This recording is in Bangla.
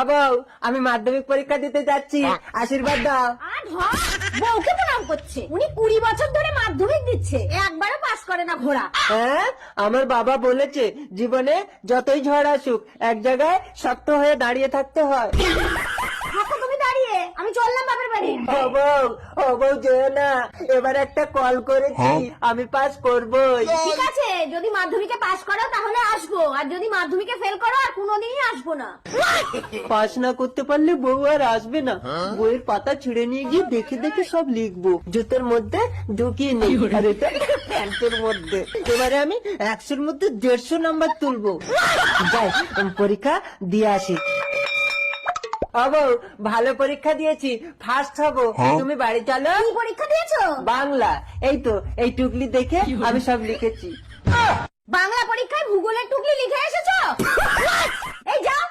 বউ, আমি মাধ্যমিক পরীক্ষা দিতে যাচ্ছি, আশীর্বাদ দাও। আর ধর, বউকে প্রণাম করছে। উনি 20 বছর ধরে মাধ্যমিক দিচ্ছে, একবারও পাস করে না ঘোড়া। হ্যাঁ, আমার বাবা বলেছে জীবনে যতই ঝড় আসুক এক জায়গায় শক্ত হয়ে দাঁড়িয়ে থাকতে হয়। থাকো তুমি দাঁড়িয়ে, আমি চললাম বাপের বাড়ি। ও বউ যেও না, এবার একটা কল করেছি, আমি পাস করবই। ঠিক আছে, যদি মাধ্যমিকে পাস করো তাহলে আসবো, আর যদি মাধ্যমিকে ফেল করো আর কোনোদিনই আসবো না। পাস না করতে পারলে বউ আর আসবে না। বইয়ের পাতা ছিঁড়ে নিয়ে গিয়ে দেখে দেখে সব লিখবো, জুতোর মধ্যে ঢুকিয়ে নেই, আর এটা প্যান্টের মধ্যে। এবারে আমি 100-র মধ্যে 150 নাম্বার তুলবো। যাই, পরীক্ষা দিয়ে আসি। বউ, ভালো পরীক্ষা দিয়েছি, ফার্স্ট হবো। তুমি বাড়ি চলো। কি পরীক্ষা দিয়েছো? বাংলা। এই তো, এই টুকলি দেখে আমি সব লিখেছি। বাংলা পরীক্ষায় ভূগোলের টুকলি লিখে এসেছো? এই যাও,